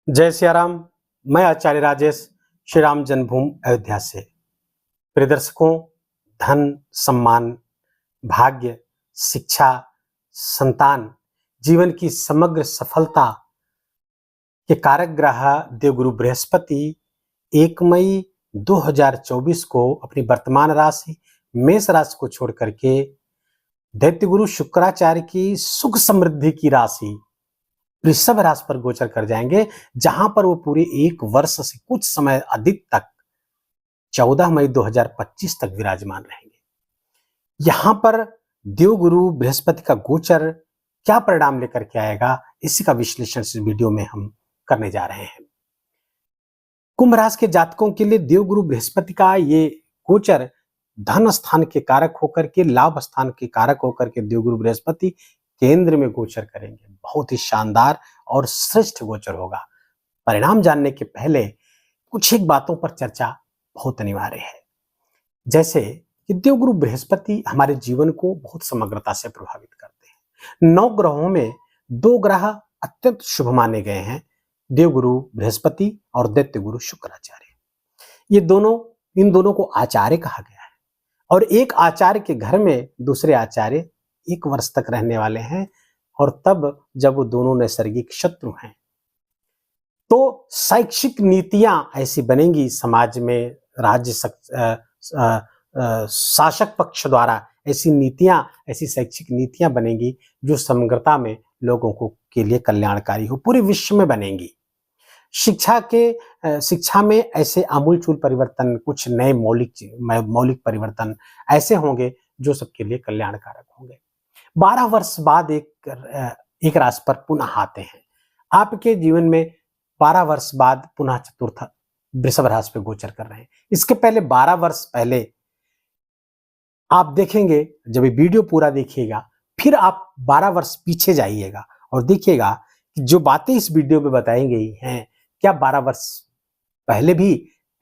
जय सिया राम। मैं आचार्य राजेश श्री राम जन्मभूमि अयोध्या से। प्रिय दर्शकों, धन, सम्मान, भाग्य, शिक्षा, संतान, जीवन की समग्र सफलता के कारक ग्रह देवगुरु बृहस्पति 1 मई 2024 को अपनी वर्तमान राशि मेष राशि को छोड़ करके दैत्य गुरु शुक्राचार्य की सुख समृद्धि की राशि वृषभ राशि पर गोचर कर जाएंगे, जहां पर वो पूरे 1 वर्ष से कुछ समय अधिक तक 14 मई 2025 तक विराजमान रहेंगे। यहां पर देवगुरु बृहस्पति का गोचर क्या परिणाम लेकर के आएगा, इसी का विश्लेषण इस वीडियो में हम करने जा रहे हैं। कुंभ राशि के जातकों के लिए देवगुरु बृहस्पति का ये गोचर धन स्थान के कारक होकर के, लाभ स्थान के कारक होकर के देवगुरु बृहस्पति केंद्र में गोचर करेंगे। बहुत ही शानदार और श्रेष्ठ गोचर होगा। परिणाम जानने के पहले कुछ एक बातों पर चर्चा बहुत अनिवार्य है। जैसे कि देवगुरु बृहस्पति हमारे जीवन को बहुत समग्रता से प्रभावित करते हैं। 9 ग्रहों में 2 ग्रह अत्यंत शुभ माने गए हैं, देवगुरु बृहस्पति और दैत्य गुरु शुक्राचार्य। इन दोनों को आचार्य कहा गया है और एक आचार्य के घर में दूसरे आचार्य 1 वर्ष तक रहने वाले हैं, और तब जब वो दोनों नैसर्गिक शत्रु हैं तो शैक्षिक नीतियां ऐसी बनेंगी समाज में, राज्य शासक पक्ष द्वारा ऐसी शैक्षिक नीतियां बनेंगी जो समग्रता में लोगों को के लिए कल्याणकारी हो, पूरे विश्व में बनेंगी। शिक्षा में ऐसे आमूलचूल परिवर्तन, कुछ नए मौलिक परिवर्तन ऐसे होंगे जो सबके लिए कल्याणकारक होंगे। 12 वर्ष बाद एक राशि पर पुनः आते हैं। आपके जीवन में 12 वर्ष बाद पुनः चतुर्थ वृषभ राशि पे गोचर कर रहे हैं। इसके पहले 12 वर्ष पहले आप देखेंगे, जब ये वीडियो पूरा देखिएगा फिर आप 12 वर्ष पीछे जाइएगा और देखिएगा कि जो बातें इस वीडियो में बताई गई हैं क्या 12 वर्ष पहले भी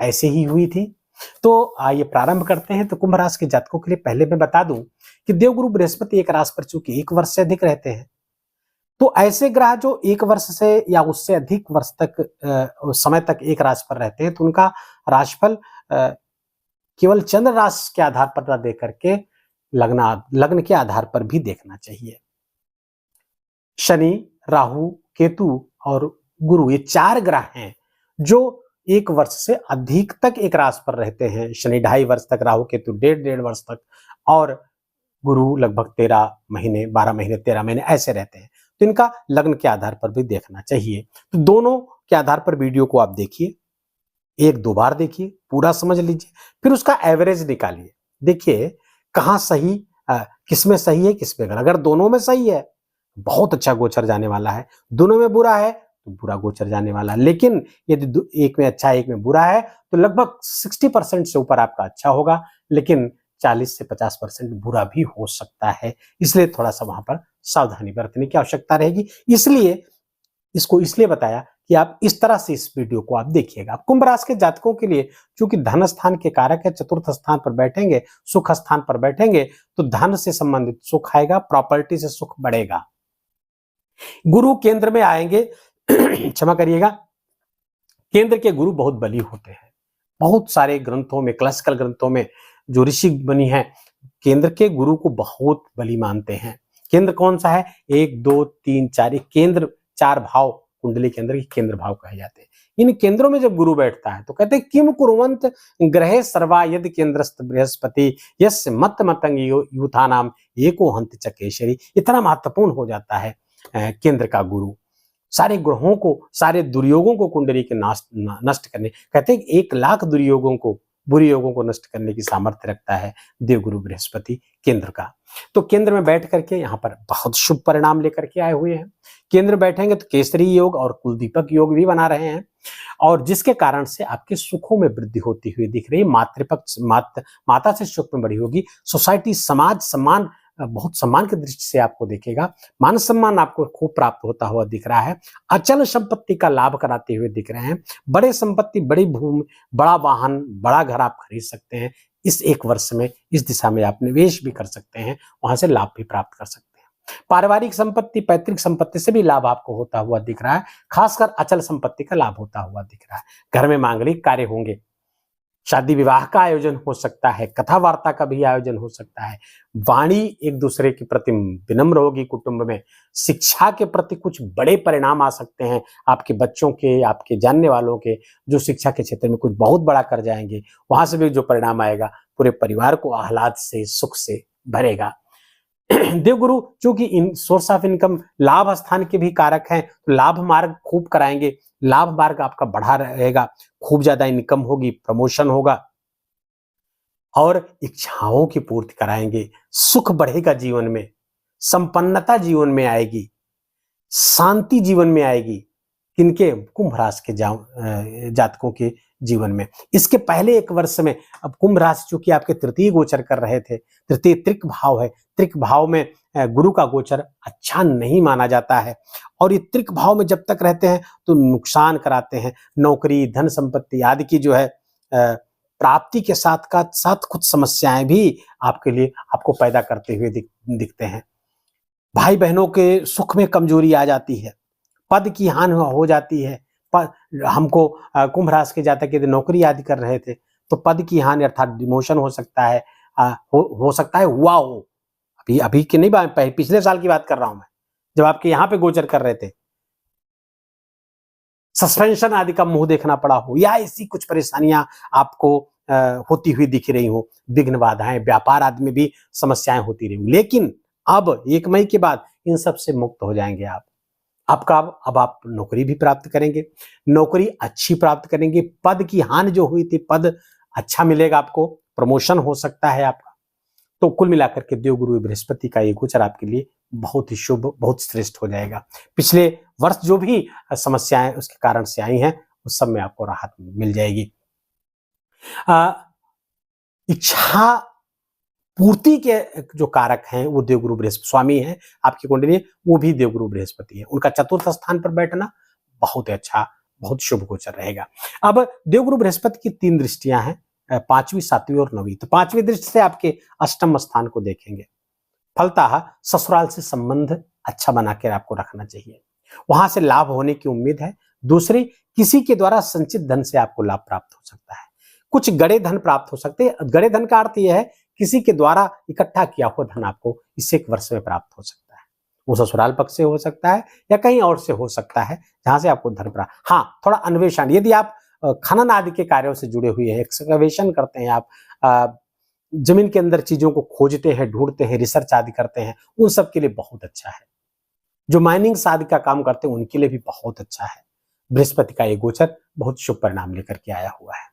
ऐसे ही हुई थी। तो आइए प्रारंभ करते हैं। तो कुंभ राशि के जातकों के लिए पहले मैं बता दूं कि देवगुरु बृहस्पति एक राशि पर चूंकि 1 वर्ष से अधिक रहते हैं, तो ऐसे ग्रह जो 1 वर्ष से या उससे अधिक वर्ष तक समय तक एक राशि पर रहते हैं, तो उनका राशिफल केवल चंद्र राशि के आधार पर न दे करके लग्न के आधार पर भी देखना चाहिए। शनि, राहु, केतु और गुरु, ये 4 ग्रह हैं जो 1 वर्ष से अधिक तक एक राशि पर रहते हैं। शनि 2.5 वर्ष तक, राहु केतु 1.5 वर्ष तक, और गुरु लगभग 13 महीने, 12 महीने, 13 महीने ऐसे रहते हैं। तो इनका लग्न के आधार पर भी देखना चाहिए। तो दोनों के आधार पर वीडियो को आप देखिए, 1-2 बार देखिए, पूरा समझ लीजिए, फिर उसका एवरेज निकालिए। देखिए कहाँ सही, किसमें सही है, किसमें गलत। अगर दोनों में सही है बहुत अच्छा गोचर जाने वाला है, दोनों में बुरा है तो बुरा गोचर जाने वाला है। लेकिन यदि एक में अच्छा है एक में बुरा है तो लगभग 60% से ऊपर आपका अच्छा होगा, लेकिन 40 से 50% बुरा भी हो सकता है। इसलिए थोड़ा सा वहां पर सावधानी बरतने की आवश्यकता रहेगी। इसलिए बताया कि आप इस तरह से इस वीडियो को आप देखिएगा। कुंभ राशि के जातकों के लिए चूंकि धन स्थान के कारक है, चतुर्थ स्थान पर बैठेंगे, सुख स्थान पर बैठेंगे, तो धन से संबंधित सुख आएगा, प्रॉपर्टी से सुख बढ़ेगा। गुरु केंद्र में आएंगे क्षमा करिएगा, केंद्र के गुरु बहुत बली होते हैं। बहुत सारे ग्रंथों में, क्लासिकल ग्रंथों में जो ऋषि बनी है, केंद्र के गुरु को बहुत बली मानते हैं। केंद्र कौन सा है? 1, 2, 3, 4 केंद्र, 4 भाव कुंडली के अंदर केंद्र भाव कहे जाते हैं। इन केंद्रों में जब गुरु बैठता है तो कहते हैं किम कुर्वंत ग्रहे सर्वा यदि केंद्रस्थ बृहस्पति यस्य मत मतंग यूथानाम एको हंत च केशरी। इतना महत्वपूर्ण हो जाता है केंद्र का गुरु। सारे ग्रहों को, सारे दुर्योगों को कुंडली के नष्ट करने, कहते हैं 1 लाख दुर्योगों को, बुरी योगों को नष्ट करने की सामर्थ्य रखता है देवगुरु बृहस्पति केंद्र का। तो केंद्र में बैठ करके यहाँ पर बहुत शुभ परिणाम लेकर के आए हुए हैं। केंद्र बैठेंगे तो केसरी योग और कुलदीपक योग भी बना रहे हैं, और जिसके कारण से आपके सुखों में वृद्धि होती हुई दिख रही है। मातृपक्ष माता से सुख में बढ़ी होगी। सोसाइटी, समाज, सम्मान, बहुत सम्मान की दृष्टि से आपको देखेगा। मान सम्मान आपको खूब प्राप्त होता हुआ दिख रहा है। अचल संपत्ति का लाभ कराते हुए दिख रहे हैं। बड़े संपत्ति, बड़ी भूमि, बड़ा वाहन, बड़ा घर आप खरीद सकते हैं। इस 1 वर्ष में इस दिशा में आप निवेश भी कर सकते हैं, वहां से लाभ भी प्राप्त कर सकते हैं। पारिवारिक संपत्ति, पैतृक संपत्ति से भी लाभ आपको होता हुआ दिख रहा है। खासकर अचल संपत्ति का लाभ होता हुआ दिख रहा है। घर में मांगलिक कार्य होंगे, शादी विवाह का आयोजन हो सकता है, कथा वार्ता का भी आयोजन हो सकता है। वाणी एक दूसरे के प्रति विनम्र होगी कुटुंब में। शिक्षा के प्रति कुछ बड़े परिणाम आ सकते हैं आपके बच्चों के, आपके जानने वालों के, जो शिक्षा के क्षेत्र में कुछ बहुत बड़ा कर जाएंगे। वहां से भी जो परिणाम आएगा पूरे परिवार को आह्लाद से, सुख से भरेगा। देवगुरु चूंकि इन सोर्स ऑफ इनकम लाभ स्थान के भी कारक हैं, तो लाभ मार्ग खूब कराएंगे। लाभ मार्ग आपका बढ़ा रहेगा, खूब ज्यादा इनकम होगी, प्रमोशन होगा और इच्छाओं की पूर्ति कराएंगे। सुख बढ़ेगा जीवन में, संपन्नता जीवन में आएगी, शांति जीवन में आएगी। किनके? कुंभ राशि के जातकों के जीवन में। इसके पहले एक वर्ष में अब कुंभ राशि चूंकि आपके तृतीय गोचर कर रहे थे, तृतीय त्रिक भाव है, त्रिक भाव में गुरु का गोचर अच्छा नहीं माना जाता है और ये त्रिक भाव में जब तक रहते हैं तो नुकसान कराते हैं। नौकरी, धन संपत्ति आदि की जो है प्राप्ति के साथ कुछ समस्याएं भी आपके लिए आपको पैदा करते हुए दिखते हैं। भाई बहनों के सुख में कमजोरी आ जाती है, पद की हानि हो जाती है। हमको कुंभ राशि के जातक यदि नौकरी आदि कर रहे थे तो पद की हानि अर्थात डिमोशन हो सकता है, हो सकता है हुआ हो। अभी की नहीं बात, पिछले साल की बात कर रहा हूं मैं, जब आपके यहाँ पे गोचर कर रहे थे। सस्पेंशन आदि का मुंह देखना पड़ा हो या ऐसी कुछ परेशानियां आपको होती हुई दिख रही हो, विघ्न बाधाएं, व्यापार आदि में भी समस्याएं होती रही। लेकिन अब 1 मई के बाद इन सब से मुक्त हो जाएंगे आप। अब आप नौकरी भी प्राप्त करेंगे, नौकरी अच्छी प्राप्त करेंगे। पद की हानि जो हुई थी, पद अच्छा मिलेगा आपको, प्रमोशन हो सकता है आपका। तो कुल मिलाकर के देवगुरु बृहस्पति का ये गोचर आपके लिए बहुत ही शुभ, बहुत श्रेष्ठ हो जाएगा। पिछले वर्ष जो भी समस्याएं उसके कारण से आई हैं, उस सब में आपको राहत मिल जाएगी। इच्छा पूर्ति के जो कारक हैं वो देवगुरु बृहस्पति स्वामी हैं आपकी कुंडली, वो भी देवगुरु बृहस्पति है। उनका चतुर्थ स्थान पर बैठना बहुत अच्छा, बहुत शुभ गोचर रहेगा। अब देवगुरु बृहस्पति की 3 दृष्टियां हैं, 5वीं, 7वीं और 9वीं। तो 5वीं दृष्टि से आपके अष्टम स्थान को देखेंगे। फलतः ससुराल से संबंध अच्छा बना कर आपको रखना चाहिए, वहां से लाभ होने की उम्मीद है। दूसरी, किसी के द्वारा संचित धन से आपको लाभ प्राप्त हो सकता है। कुछ गड़े धन प्राप्त हो सकते हैं। गड़े धन का अर्थ यह है किसी के द्वारा इकट्ठा किया हुआ धन आपको इस 1 वर्ष में प्राप्त हो सकता है। वो ससुराल पक्ष से हो सकता है या कहीं और से हो सकता है जहां से आपको धन प्राप्त। हाँ, थोड़ा अन्वेषण, यदि आप खनन आदि के कार्यों से जुड़े हुए हैं, एक्सकवेशन करते हैं, आप जमीन के अंदर चीजों को खोजते हैं, ढूंढते हैं, रिसर्च आदि करते हैं, उन सब के लिए बहुत अच्छा है। जो माइनिंग आदि का काम करते हैं उनके लिए भी बहुत अच्छा है। बृहस्पति का ये गोचर बहुत शुभ परिणाम लेकर के आया हुआ है।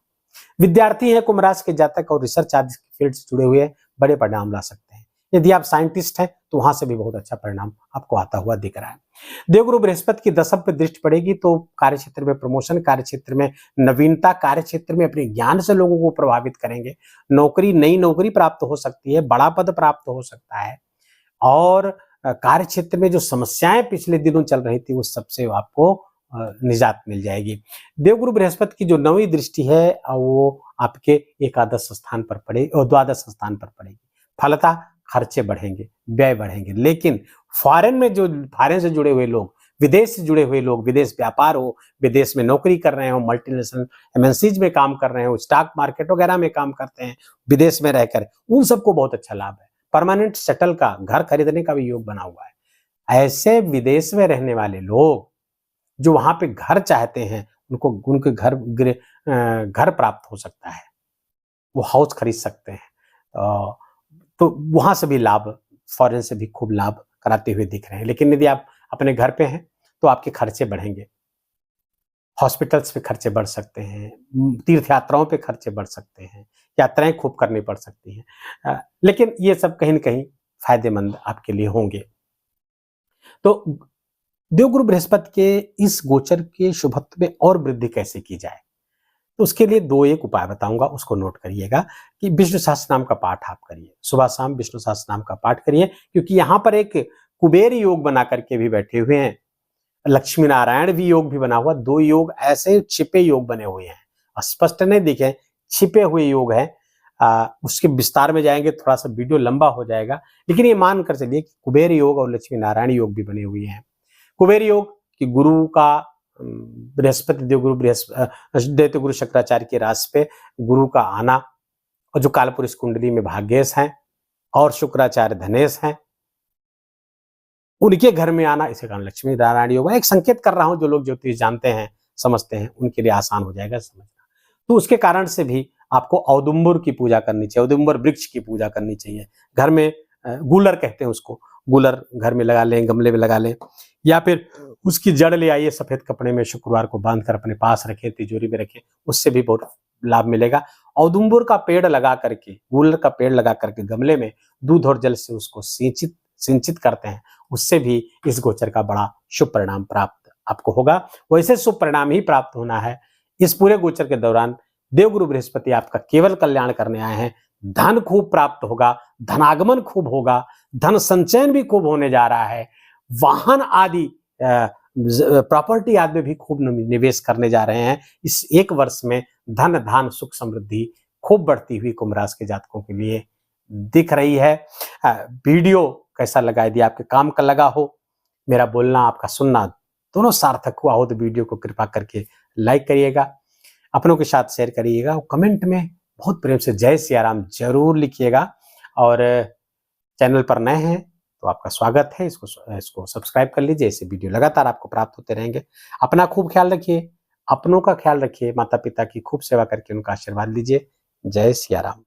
विद्यार्थी हैं कुंभ राशि के जातक और रिसर्च आदि फील्ड से जुड़े हुए बड़े परिणाम ला सकते हैं। यदि आप साइंटिस्ट हैं तो वहां से भी बहुत अच्छा परिणाम आपको आता हुआ दिख रहा है। देवगुरु बृहस्पति की 10वीं पे दृष्टि पड़ेगी तो कार्य क्षेत्र में प्रमोशन, कार्य क्षेत्र में नवीनता, कार्य क्षेत्र में अपने ज्ञान से लोगों को प्रभावित करेंगे। नौकरी, नई नौकरी प्राप्त हो सकती है, बड़ा पद प्राप्त हो सकता है और कार्य क्षेत्र में जो समस्याएं पिछले दिनों चल रही थी उस सबसे आपको निजात मिल जाएगी। देवगुरु बृहस्पति की जो 9वीं दृष्टि है वो आपके एकादश स्थान पर पड़ेगी और द्वादश स्थान पर पड़ेगी। फलतः खर्चे बढ़ेंगे, व्यय बढ़ेंगे। लेकिन फॉरेन से जुड़े हुए लोग, विदेश से जुड़े हुए लोग, विदेश व्यापार हो, विदेश में नौकरी कर रहे हो, मल्टीनेशनल एमएनसीज में काम कर रहे हो, स्टॉक मार्केट वगैरह में काम करते हैं विदेश में रहकर, उन सबको बहुत अच्छा लाभ है। परमानेंट सेटल का, घर खरीदने का भी योग बना हुआ है। ऐसे विदेश में रहने वाले लोग जो वहां पे घर चाहते हैं, उनके घर प्राप्त हो सकता है, वो हाउस खरीद सकते हैं। तो वहां से भी लाभ, फॉरेन से भी खूब लाभ कराते हुए दिख रहे हैं। लेकिन यदि आप अपने घर पे हैं तो आपके खर्चे बढ़ेंगे, हॉस्पिटल्स पे खर्चे बढ़ सकते हैं, तीर्थ यात्राओं पे खर्चे बढ़ सकते हैं, यात्राएं खूब करनी पड़ सकती हैं। लेकिन ये सब कहीं न कहीं फायदेमंद आपके लिए होंगे। तो देवगुरु बृहस्पति के इस गोचर के शुभत्व में और वृद्धि कैसे की जाए, तो उसके लिए 2-1 उपाय बताऊंगा, उसको नोट करिएगा कि विष्णु सहस्त्र नाम का पाठ आप करिए, सुबह शाम विष्णु सहस्त्र नाम का पाठ करिए, क्योंकि यहाँ पर एक कुबेर योग बना करके भी बैठे हुए हैं, लक्ष्मी नारायण भी योग भी बना हुआ। 2 योग ऐसे छिपे योग बने हुए हैं, स्पष्ट नहीं दिखे, छिपे हुए योग है। उसके विस्तार में जाएंगे थोड़ा सा वीडियो लंबा हो जाएगा, लेकिन ये मान कर चलिए कि कुबेर योग और लक्ष्मी नारायण योग भी बने हुए हैं। कुबेर योग कि गुरु का बृहस्पति देवगुरु दैत्य शुक्राचार्य की राशि पे गुरु का आना, और जो कालपुरुष कुंडली में भाग्येश हैं और शुक्राचार्य धनेश हैं, उनके घर में आना, इसे कारण लक्ष्मी नारायण योग। एक संकेत कर रहा हूं, जो लोग ज्योतिष जानते हैं समझते हैं उनके लिए आसान हो जाएगा समझना। तो उसके कारण से भी आपको औदुंबर की पूजा करनी चाहिए, औदुंबर वृक्ष की पूजा करनी चाहिए। घर में गूलर कहते हैं उसको, गूलर घर में लगा लें, गमले में लगा लें, या फिर उसकी जड़ ले आइए, सफेद कपड़े में शुक्रवार को बांधकर अपने पास रखें, तिजोरी में रखें, उससे भी बहुत लाभ मिलेगा। औदुंबर का पेड़ लगा करके, गूलर का पेड़ लगा करके गमले में दूध और जल से उसको सिंचित करते हैं, उससे भी इस गोचर का बड़ा शुभ परिणाम प्राप्त आपको होगा। वैसे शुभ परिणाम ही प्राप्त होना है इस पूरे गोचर के दौरान। देवगुरु बृहस्पति आपका केवल कल्याण करने आए हैं। धन खूब प्राप्त होगा, धनागमन खूब होगा, धन संचयन भी खूब होने जा रहा है। वाहन आदि प्रॉपर्टी आदि में भी खूब निवेश करने जा रहे हैं। इस एक वर्ष में धन धान सुख समृद्धि खूब बढ़ती हुई कुंभ राशि के जातकों के लिए दिख रही है। वीडियो कैसा लगा? यदि आपके काम का लगा हो, मेरा बोलना आपका सुनना दोनों सार्थक हुआ हो, तो वीडियो को कृपा करके लाइक करिएगा, अपनों के साथ शेयर करिएगा, कमेंट में बहुत प्रेम से जय सियाराम जरूर लिखिएगा। और चैनल पर नए हैं तो आपका स्वागत है, इसको सब्सक्राइब कर लीजिए, ऐसे वीडियो लगातार आपको प्राप्त होते रहेंगे। अपना खूब ख्याल रखिए, अपनों का ख्याल रखिए, माता पिता की खूब सेवा करके उनका आशीर्वाद लीजिए। जय सियाराम।